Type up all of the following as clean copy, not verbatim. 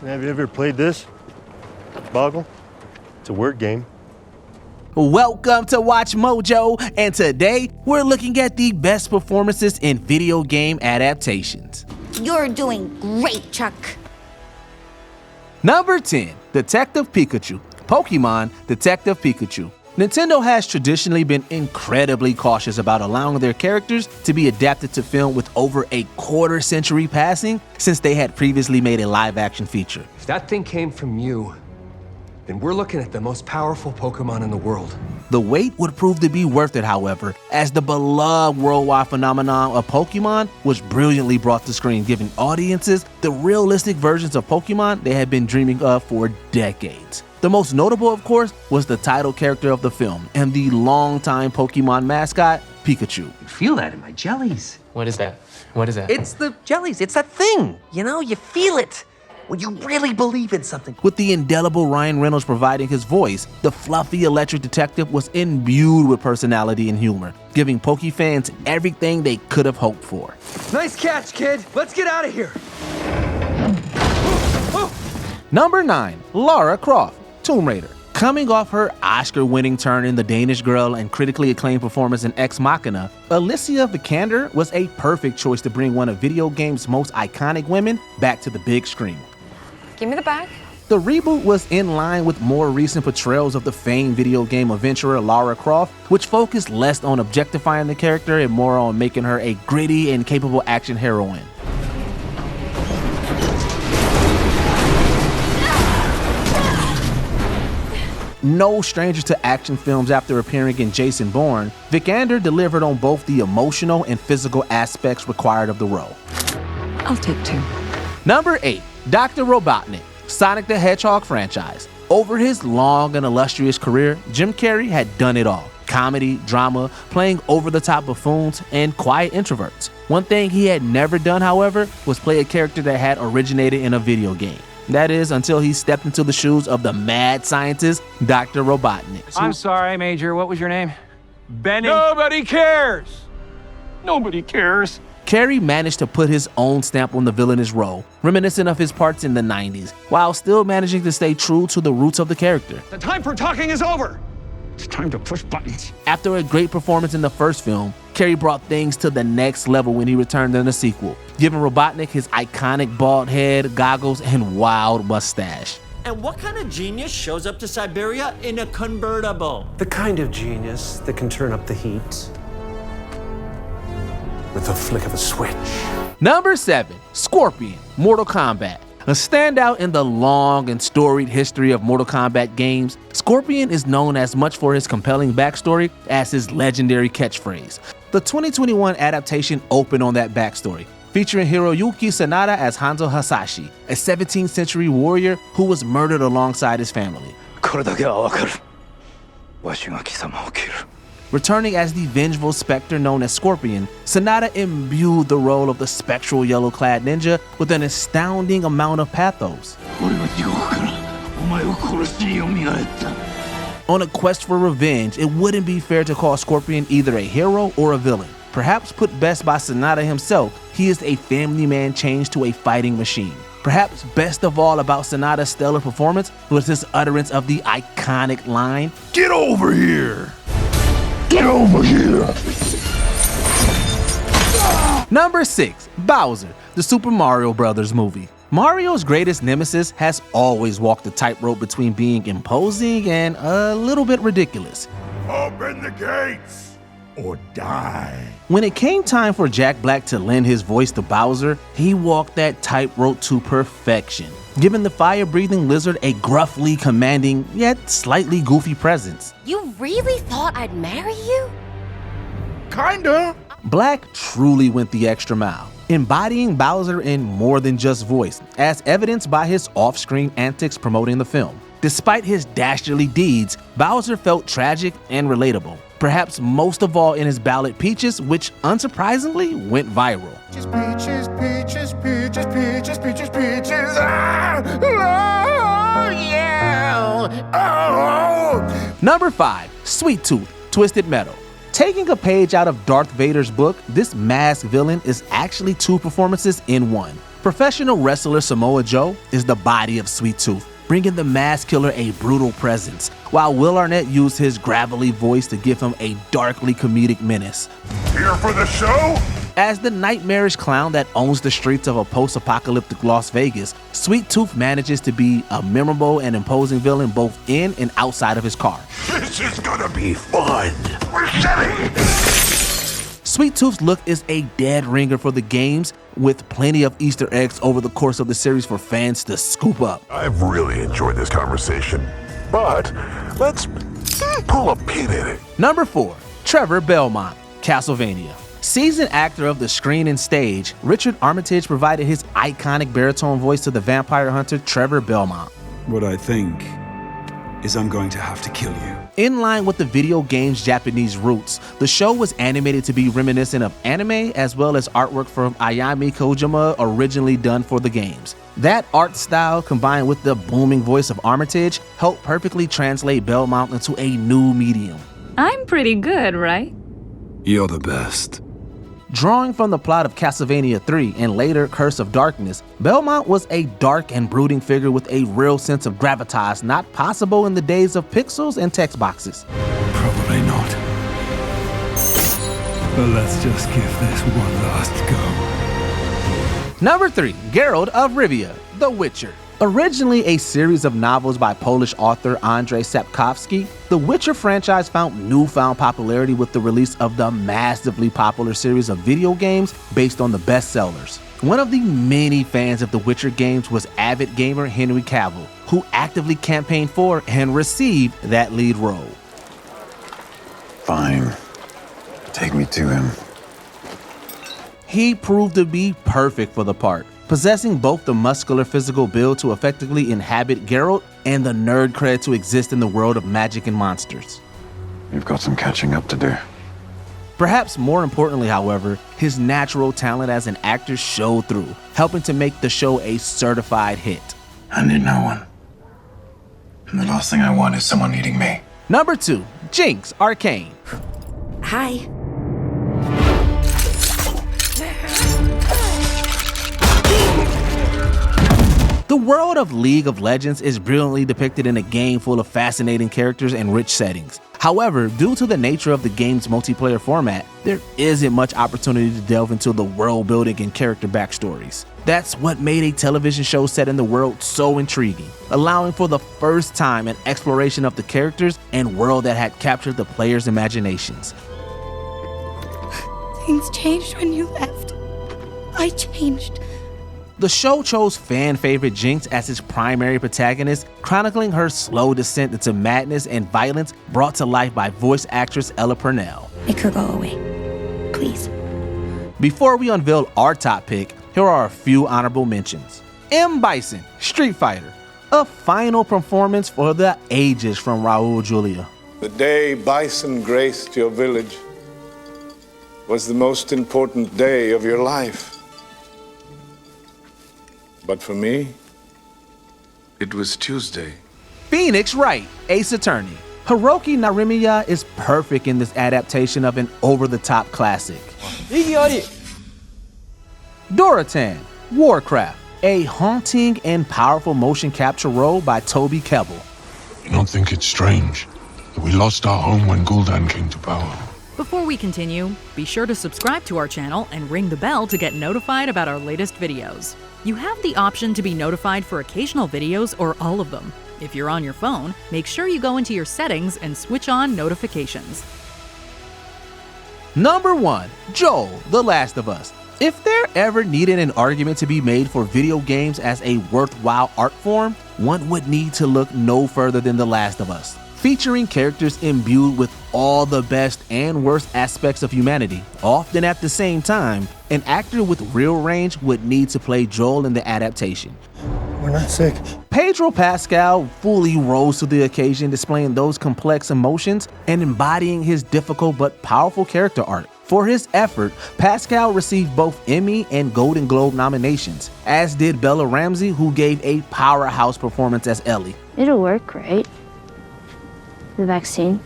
Have you ever played this? Boggle? It's a word game. Welcome to Watch Mojo, and today we're looking at the best performances in video game adaptations. You're doing great, Chuck. Number 10, Detective Pikachu. Pokemon Detective Pikachu. Nintendo has traditionally been incredibly cautious about allowing their characters to be adapted to film with over a quarter century passing since they had previously made a live-action feature. If that thing came from you, then we're looking at the most powerful Pokemon in the world. The wait would prove to be worth it, however, as the beloved worldwide phenomenon of Pokemon was brilliantly brought to screen, giving audiences the realistic versions of Pokemon they had been dreaming of for decades. The most notable, of course, was the title character of the film and the longtime Pokemon mascot, Pikachu. I feel that in my jellies. What is that? What is that? It's the jellies. It's that thing. You know, you feel it when you really believe in something. With the indelible Ryan Reynolds providing his voice, the fluffy electric detective was imbued with personality and humor, giving Poke fans everything they could have hoped for. Nice catch, kid. Let's get out of here. Number 9, Lara Croft, Tomb Raider. Coming off her Oscar-winning turn in The Danish Girl and critically acclaimed performance in Ex Machina, Alicia Vikander was a perfect choice to bring one of video games' most iconic women back to the big screen. Give me the bag. The reboot was in line with more recent portrayals of the famed video game adventurer Lara Croft, which focused less on objectifying the character and more on making her a gritty and capable action heroine. No stranger to action films after appearing in Jason Bourne, Vikander delivered on both the emotional and physical aspects required of the role. I'll take 2. Number 8, Dr. Robotnik, Sonic the Hedgehog franchise. Over his long and illustrious career, Jim Carrey had done it all. Comedy, drama, playing over-the-top buffoons, and quiet introverts. One thing he had never done, however, was play a character that had originated in a video game. That is, until he stepped into the shoes of the mad scientist, Dr. Robotnik. I'm sorry, Major. What was your name? Benny. Nobody cares. Nobody cares. Carrey managed to put his own stamp on the villainous role, reminiscent of his parts in the 90s, while still managing to stay true to the roots of the character. The time for talking is over. It's time to push buttons. After a great performance in the first film, Carrey brought things to the next level when he returned in the sequel, giving Robotnik his iconic bald head, goggles, and wild mustache. And what kind of genius shows up to Siberia in a convertible? The kind of genius that can turn up the heat with the flick of a switch. Number 7, Scorpion, Mortal Kombat. A standout in the long and storied history of Mortal Kombat games, Scorpion is known as much for his compelling backstory as his legendary catchphrase. The 2021 adaptation opened on that backstory, featuring Hiroyuki Sanada as Hanzo Hasashi, a 17th century warrior who was murdered alongside his family. Returning as the vengeful specter known as Scorpion, Sanada imbued the role of the spectral yellow-clad ninja with an astounding amount of pathos. On a quest for revenge, it wouldn't be fair to call Scorpion either a hero or a villain. Perhaps put best by Sanada himself, he is a family man changed to a fighting machine. Perhaps best of all about Sanada's stellar performance was his utterance of the iconic line, "Get over here! Get over here!" Number 6, Bowser, the Super Mario Bros. Movie. Mario's greatest nemesis has always walked the tightrope between being imposing and a little bit ridiculous. Open the gates or die. When it came time for Jack Black to lend his voice to Bowser, he walked that tightrope to perfection, giving the fire-breathing lizard a gruffly commanding, yet slightly goofy presence. You really thought I'd marry you? Kinda. Black truly went the extra mile, embodying Bowser in more than just voice, as evidenced by his off-screen antics promoting the film. Despite his dastardly deeds, Bowser felt tragic and relatable, perhaps most of all in his ballad Peaches, which unsurprisingly went viral. Peaches, peaches, peaches, peaches, peaches, peaches, ah! Oh, yeah! Oh! Number 5, Sweet Tooth, Twisted Metal. Taking a page out of Darth Vader's book, this masked villain is actually 2 performances in one. Professional wrestler Samoa Joe is the body of Sweet Tooth, bringing the mask killer a brutal presence, while Will Arnett used his gravelly voice to give him a darkly comedic menace. Here for the show? As the nightmarish clown that owns the streets of a post-apocalyptic Las Vegas, Sweet Tooth manages to be a memorable and imposing villain both in and outside of his car. This is gonna be fun. We're setting! Sweet Tooth's look is a dead ringer for the games, with plenty of Easter eggs over the course of the series for fans to scoop up. I've really enjoyed this conversation, but let's pull a pin in it. Number 4, Trevor Belmont, Castlevania. Seasoned actor of the screen and stage, Richard Armitage provided his iconic baritone voice to the vampire hunter Trevor Belmont. What I think is I'm going to have to kill you. In line with the video game's Japanese roots, the show was animated to be reminiscent of anime as well as artwork from Ayami Kojima originally done for the games. That art style combined with the booming voice of Armitage helped perfectly translate Belmont into a new medium. I'm pretty good, right? You're the best. Drawing from the plot of Castlevania 3 and later Curse of Darkness, Belmont was a dark and brooding figure with a real sense of gravitas not possible in the days of pixels and text boxes. Probably not. But let's just give this one last go. Number 3, Geralt of Rivia, The Witcher. Originally a series of novels by Polish author Andrzej Sapkowski, the Witcher franchise found newfound popularity with the release of the massively popular series of video games based on the bestsellers. One of the many fans of the Witcher games was avid gamer Henry Cavill, who actively campaigned for and received that lead role. Fine. Take me to him. He proved to be perfect for the part, possessing both the muscular physical build to effectively inhabit Geralt and the nerd cred to exist in the world of magic and monsters. You've got some catching up to do. Perhaps more importantly, however, his natural talent as an actor showed through, helping to make the show a certified hit. I need no one. And the last thing I want is someone needing me. Number 2, Jinx Arcane. Hi. The world of League of Legends is brilliantly depicted in a game full of fascinating characters and rich settings. However, due to the nature of the game's multiplayer format, there isn't much opportunity to delve into the world building and character backstories. That's what made a television show set in the world so intriguing, allowing for the first time an exploration of the characters and world that had captured the players' imaginations. Things changed when you left. I changed. The show chose fan-favorite Jinx as its primary protagonist, chronicling her slow descent into madness and violence brought to life by voice actress Ella Purnell. Make her go away. Please. Before we unveil our top pick, here are a few honorable mentions. M. Bison, Street Fighter, a final performance for the ages from Raul Julia. The day Bison graced your village was the most important day of your life. But for me, it was Tuesday. Phoenix Wright, Ace Attorney. Hiroki Narimiya is perfect in this adaptation of an over-the-top classic. Doratan, Warcraft, a haunting and powerful motion capture role by Toby Kebbell. You don't think it's strange that we lost our home when Gul'dan came to power? Before we continue, be sure to subscribe to our channel and ring the bell to get notified about our latest videos. You have the option to be notified for occasional videos or all of them. If you're on your phone, make sure you go into your settings and switch on notifications. Number 1, Joel, The Last of Us. If there ever needed an argument to be made for video games as a worthwhile art form, one would need to look no further than The Last of Us. Featuring characters imbued with all the best and worst aspects of humanity, often at the same time, an actor with real range would need to play Joel in the adaptation. We're not sick. Pedro Pascal fully rose to the occasion, displaying those complex emotions and embodying his difficult but powerful character arc. For his effort, Pascal received both Emmy and Golden Globe nominations, as did Bella Ramsey, who gave a powerhouse performance as Ellie. It'll work, right? The vaccine.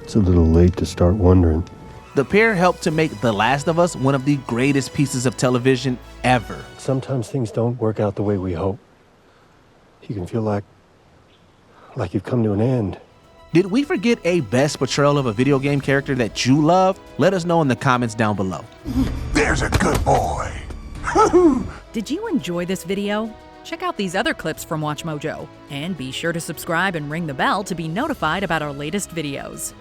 It's a little late to start wondering. The pair helped to make The Last of Us one of the greatest pieces of television ever. Sometimes things don't work out the way we hope. You can feel like you've come to an end. Did we forget a best portrayal of a video game character that you love? Let us know in the comments down below. There's a good boy. Did you enjoy this video? Check out these other clips from WatchMojo, and be sure to subscribe and ring the bell to be notified about our latest videos.